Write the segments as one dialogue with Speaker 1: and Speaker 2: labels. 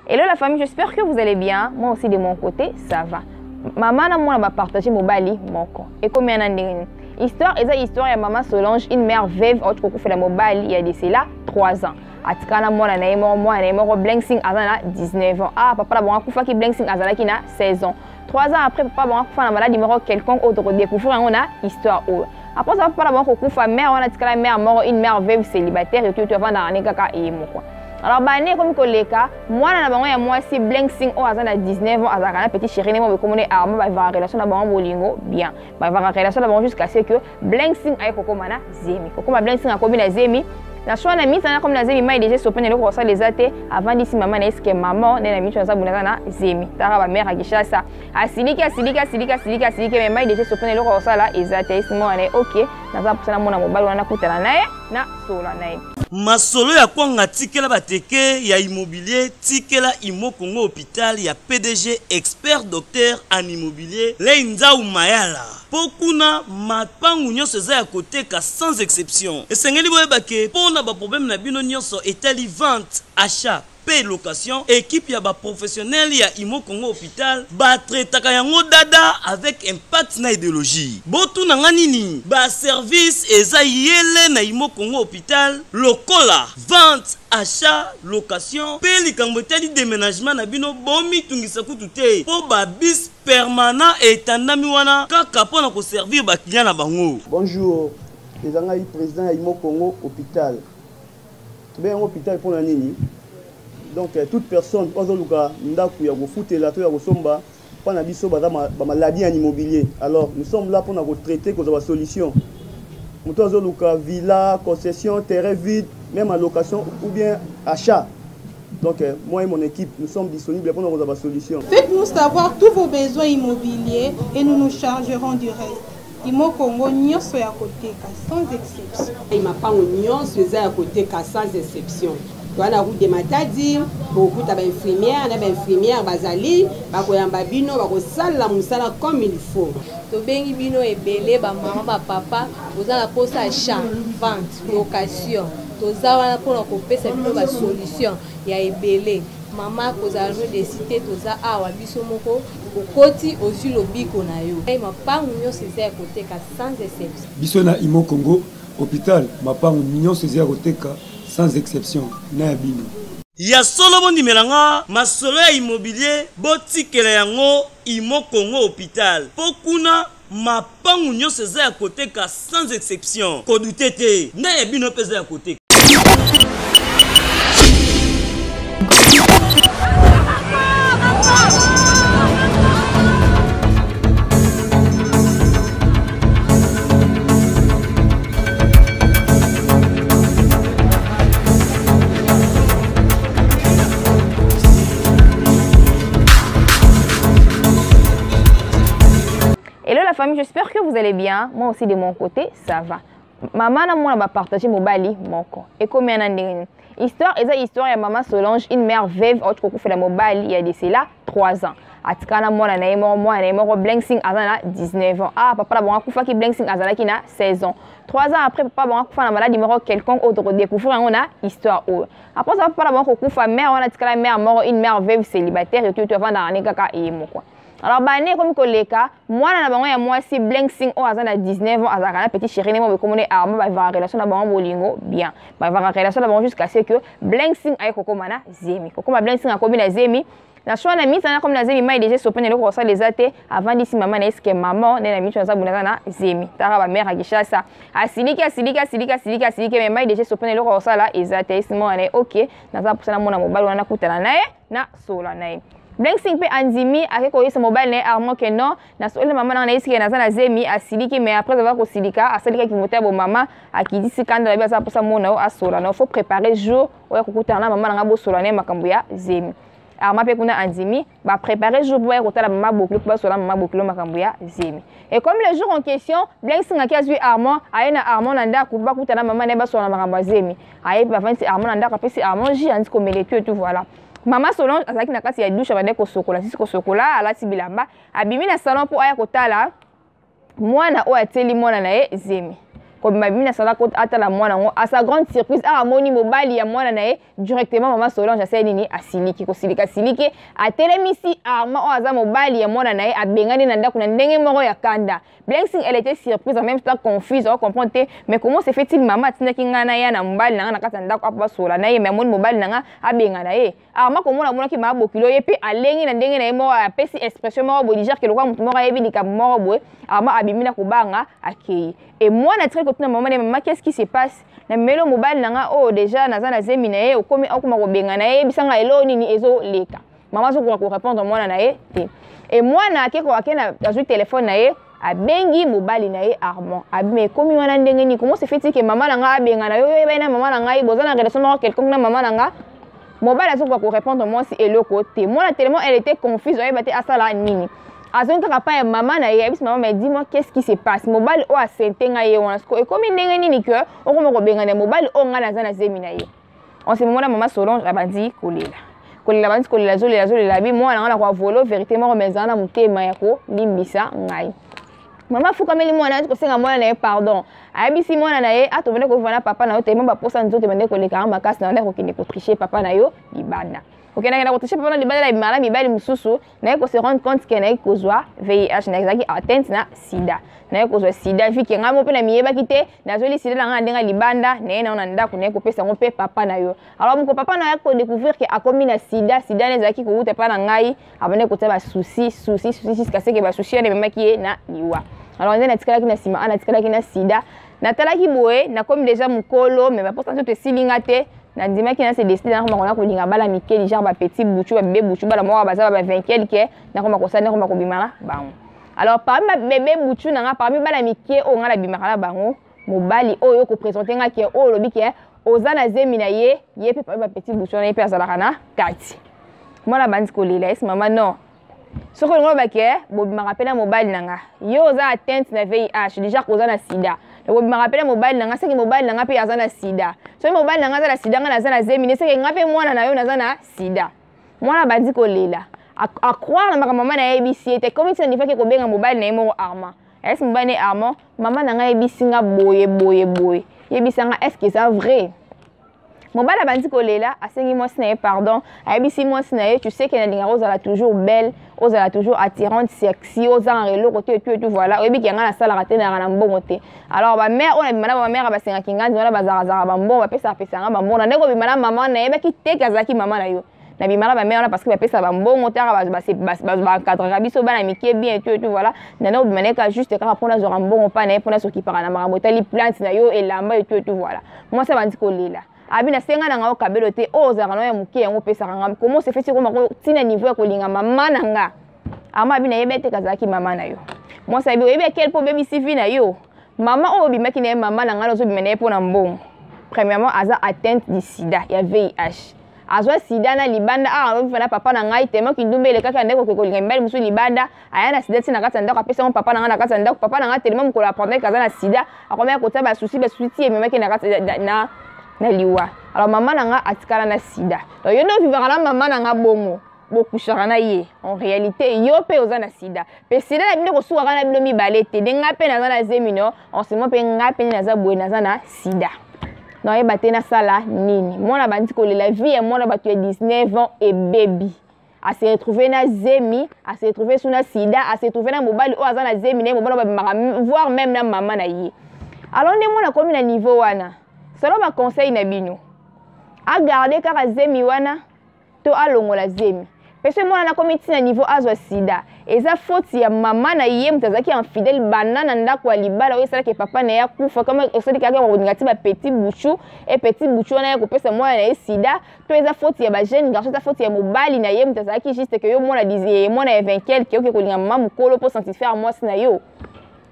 Speaker 1: Hello la famille, j'espère que vous allez bien. Moi aussi de mon côté, ça va. Maman na moi va partager mon bali moko. Et comme il y a histoire, histoire ya maman Solange, une mère veuve autre que fait la mobile il y a de cela 3 ans. Atikana moi na moi Blanksing azana 19 ans. Ah papa la bon akufa ki Blanksing azana ki na 16 ans. 3 ans après papa bon akufa na maladie mort quelconque autre découvrir on a histoire ou. Après ça papa la bon akufa mère on a tikala mère mort une mère veuve célibataire et tu vas dans kaka et moko. Alors bané comme koleka moi na bango ya moi si Blanksing o azana 19 ans azana petit chéri ne mo comme arme va avoir relation na bango bolingo bien va avoir relation na bango jusqu'à ce que Blanksing ay kokomana zemi kokoma Blanksing akomi na zemi na choix na mi sana comme na zemi mai déjà sopene le kosa les até avant d'ici maman na eske maman na mi choisa buna na zemi tara ba mère akishasa asilika mais mai déjà sopene le kosa la ezate isimo ane OK na za pusana mona mobali wana kutana naye na sola naye
Speaker 2: masolo ya kwanga tikela bateke ya immobilier tikela Imo Congo hôpital ya PDG expert docteur en immobilier Leinzau Mayala pokuna mapangu nyonso za ya koteka sans exception esengeli boyebake pona ba problème na bino nyonso etali vente achat paix location équipe ya ba professionnel ya Imo Congo hôpital ba traitaka yango dada avec impact na idéologie botu na nganini ba service eza yele na Imo Congo hôpital lokola vente achat location paix likambo etali déménagement na bino bomi tungisa kutu te po ba bis permanent etandami wana kaka pona ko servir ba client na bango.
Speaker 3: Bonjour, les angai président ya Imo Congo hôpital. Tube yango hôpital pour la nini. Donc toute personne ozoluka ndaku ya kofutela to ya kosomba pana biso ba maladie en immobilier. Alors nous sommes là pour na traiter cause ba solution. Muto ozoluka villa, concession, terrain vide, même en location ou bien achat. Donc moi et mon équipe nous sommes disponibles pour nous avoir la solution.
Speaker 4: Faites-nous savoir tous vos besoins immobiliers et nous nous chargerons du reste. Imo Congo nyonso ya koteka sans exception.
Speaker 5: Mapango nyonso eza ya koteka sans exception. Wana route de Matadi, beaucoup d'infirmières, d'infirmières bazali, bakoyamba bino, bakosala musala comme il faut.
Speaker 6: To bengi bino ebele ba maman ba papa, ozala posa achat, vente, location. Toza wana pona kopesa bino ba solution ya ebele. Mama kozala no de cité toza awa biso moko okoti osu lobiko na yo. Mapangu nyonso eza ya koteka sans exception.
Speaker 7: Biso na Imo Congo hôpital, mapangu nyonso eza ya koteka sans exception na bino.
Speaker 2: Ya solo bondi melanga masolo ya immobilier botikela yango Imo Congo hôpital pokuna mapangu nyonso eza ya koteka sans exception kodutete na ya bino peza ya koteka.
Speaker 1: Hello la famille, j'espère que vous allez bien. Moi aussi de mon côté, ça va. Maman na moi va partager mon bali moko. Et comme il y a histoire ya maman Solange, une mère veuve autre que fait la mobile il y a de cela 3 ans. Atikana moi na Blanksing azana 19 ans. Ah papa la bon akufa ki Blanksing azana ki na 16 ans. 3 ans après papa bon akufa na maladie mort quelconque autre découvrir on a histoire ou. Après ça papa la bon akufa mère on a tikala mère mort une mère veuve célibataire et tu vas dans kaka et moko. Alors bané comme koleka moi na bango ya moi si Blanksing o azana 19 ans azana petit chéri ne mo comme arme va avoir relation na bango bolingo bien va avoir relation na bango jusqu'à ce que Blanksing ay kokomana zemi kokoma Blanksing akomi na zemi na choix na mi sana comme na zemi mai déjà sopene le kosa les até avant d'ici maman na eske maman na mi choisa buna na zemi tara ba mère akishasa asilika mais mai déjà sopene le kosa la ezate isimo ane OK na za pusana mona mobali wana kutana naye na sola naye Blanksing pe anzimi akeko yesa mobile na armo que non na sole maman na isiki na za zemi asiliki mais après avoir kosilika asalika ki motabo maman akidi sikanda la basa pusa mona o asola na faut préparer jour oya kokutana maman na bo sola na makambo ya zemi arma pe kuna anzimi ba préparer jour pour kotala maman beaucoup ba sola maman beaucoup makambo ya zemi et comme le jour en question Blanksing akazui armo ayena armo na ndako ba kutana maman na ba sola makambo ya zemi aye ba vansi armo na ndako pe si armo ji anzi comme les tout voilà. Maman Solange azaki na kati ya douche abande ko sokola sisi ko sokola alati bilamba abimi na salon pour aya kotala mwana o ateli mwana na ye zemi comme ma bimina sala ko atala mwana ngo à sa grande surprise a moni mobali ya mwana na ye directement maman Solange asa nini asiliki ko silika siliki a telemisi arma o aza mobali ya mwana na ye abengani na ndako na ndenge moko ya kanda. Blessing elle était surprise en même temps confuse on comprend mais comment se fait-il maman tina kinga na ya na mobali na kata ndako apa sola na ye mais moni mobali na nga abenga na ye arma ko mona ki ma bokilo ye pe alengi na ndenge na ye moko apesi expression moko bodiger ke lokwa mutu moko yebi lika moko boye arma abimina ko banga akei. Et moi, na très côté maman, maman, qu'est-ce qui se passe? Na melo mobile nanga oh déjà na zana zemi na ye okomi akoma ko benga na ye bisanga elo nini ezo leka. Maman so ko répondre moi na ye. Et moi na ke ko akena azu téléphone na ye abengi mobile na ye Armand. Abime komi wana ndenge ni comment se fait-il que maman nanga benga na yo yo na maman nanga bozana relation na quelqu'un na maman nanga mobile azu ko répondre moi si elo côté. Moi tellement elle était confuse oye bate asala nini. Azon ka papa maman na ye bis maman me dit moi qu'est-ce qui se passe mobile o a sentenga ye wana sko e komi ndenge nini que on ko benga na mobile o nga na zana zemi na ye en ce moment là maman Solange abandi kolela bandi kolela zolela bi moi na kwa volo vérité mo mezana mutema yako limbisa ngai maman fuka meli mwana ko senga mwana na ye pardon ayebisi mwana na ye atovene ko vana papa na yo te mba posa nzote bande ko leka makasi na ndeko kinde ko tricher papa na yo libanda. Ok, na ko tricher papa na libanda la mala mibali mususu na ko se rendre compte que na ko zwa VIH na ezaki atteinte na sida na ko zwa sida vi ke ngamo pe na miyeba kite na zoli sida na ndenga libanda na na ndako na ko pesa ngo pe papa na yo. Alors mon papa na ko découvrir que akomi na sida na ezaki ko uta pa na ngai abone ko teba souci jusqu'à ce que ba souci na mema ki na liwa. Alors on est na tikala ki na sima ana tikala ki na sida na talaki boye na comme déjà mukolo mais ba pourtant te silingate na ndima ki na se décider na koma ko linga bala mikeli genre ba petit bouchu ba bébé bouchu bala mo ba za ba 20 quelque na koma ko sana koma ko bimala bango. Alors parmi ma bébé bouchu na nga parmi bala mikie o nga la bimala bango mobali oyo ko présenter nga ki o lobi ki ozana zemi na ye pe ba petit bouchu na ye pe azala kana kati. Moi la bandi ko lela es maman non. Soko ngo ba ke bo bima rappela mobile nanga yo za atteinte na VIH déjà ko za na sida bo bima rappela mobile nanga seki mobile nanga pe azana sida so mobile nanga za na sida nga na za na zemi seki nga pe mwana na yo na za na sida mwana bandi ko lela a croire na maman na ABC était comme si on dit que ko benga mobile na yemo Armand est-ce mobile na Armand maman nanga ABC nga boye yebisanga est-ce que c'est vrai mobile bandi ko lela asengi moi sina pardon ABC moi sina tu sais que na linga ozala toujours belle ozala toujours attirante sexy ozala relo côté tout voilà oyebi ki nga na sala raté na mbongo te alors ba mère on a bimana ba mère ba senga kinga ndona ba zara ba mbongo ba pesa nga ba mbongo na ndeko bimana maman na yeba ki te kazaki maman na yo na bimana ba mère on parce que ba pesa ba mbongo te ba cadre biso ba na mikie bien tout voilà na ndeko bimana ka juste ka pona zora mbongo pa na pona soki para na makambo tali plante na yo elamba tout voilà moi ça bandi ko lela abina senga na ngao kabelo te ozaka no ya mukie yango pesa nga comment se fait comment tina niveau ko linga mama na nga ama abina yebete kazaki mama na yo moi ça yebe quel po baby sivi na yo mama o bimaki na mama na nga lozo bimene po na mbongo premièrement aza atteinte du sida ya VIH azwa sida na libanda fana papa na ngai tellement kindumbele kaka ndeko ko linga mbali musu libanda aya na sida tina kata ndako apesa papa na nga na kata ndako papa na nga tellement ko la prendre kaza na sida akomea ko taba souci ti memaki na kata na liwa. Alors maman nanga atikala na sida. Donc yo no vivra na maman nanga bongo. Bokushaka na ye. En réalité yo pe oza na sida. Pe sida na bino ko suwa na bino mibale te. Denga pe na za na zemino. En ce moment pe nga pe na za boye na za na sida. Non e bate na sala nini. Mwana bandi ko la vie et mwana batu ya 19 ans et baby. A se retrouver na zemi, a se retrouver sous na sida, a se retrouver na mobile o aza na zemi ne mobile ba voir même na maman na ye. Alors ndé mwana komi na niveau wana. Solo ba conseil na bino a garder kaka zemi wana to alongola zemi parce que mwana na komiti na niveau azwa sida eza faute ya mama na ye mutazaki infidèle banana ndako libala oyesala ke papa na ya kufa kama osali kaka ko ngati ba petit bouchou et petit bouchou na ya ko pesa mwana na ye sida to eza faute ya ba jeune garçon eza faute ya mobali na ye mutazaki juste que yo mwana dizie mwana ya 20 quelque ko linga mama mukolo pour satisfaire moi sina yo.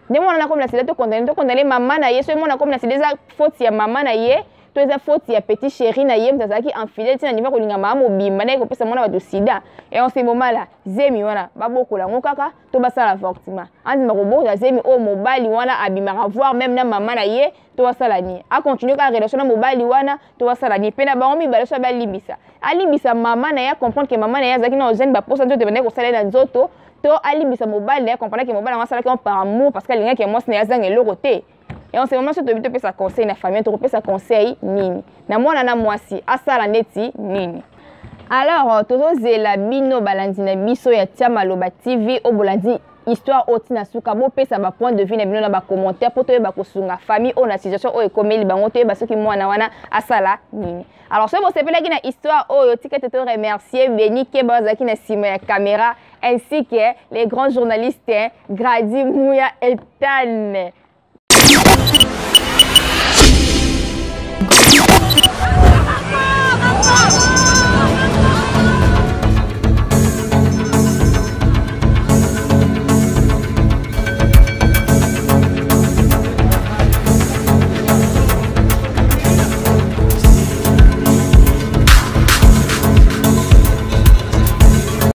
Speaker 1: De moi on a comme la sida to condamner maman na ye so moi on a comme la sida faute ya maman na ye to eza faute ya petit chéri na ye mtazaki infidèle tina niveau ko linga mama mobimba na ko pesa mwana ba sida et en ce moment là zemi wana ba bokola ngokaka to basala avortement anzi makobo ya zemi o mobali wana abimaka voir même na maman na ye to basala ni a continuer ka relation na mobali wana to basala ni pena ba omi ba so ba libisa alibisa maman na ya comprendre que maman na ya zaki na jeune ba posa nzoto bende ko sala na nzoto to alibisa mobile ya comprendre que mobile nga sala ki par amour parce que linga ke moi sina yazanga eloko te Et en ce moment, si tu as sa conseil na famille, tu as sa conseil nini. Na moi na mwasi, asala neti nini. Alors, tozo zela bino balandi na biso ya tia maloba TV o bolandi histoire oti na suka bo pesa ba point de vue na bino na ba commentaire pour toyeba kosunga famille o na situation o ekomeli bango toyeba soki mwana wana asala nini. Alors ce bo sepelaki na histoire o yo tikete to remercier Beni Kebazaki na sima ya caméra ainsi que les grands journalistes Grady Mouya et Tan.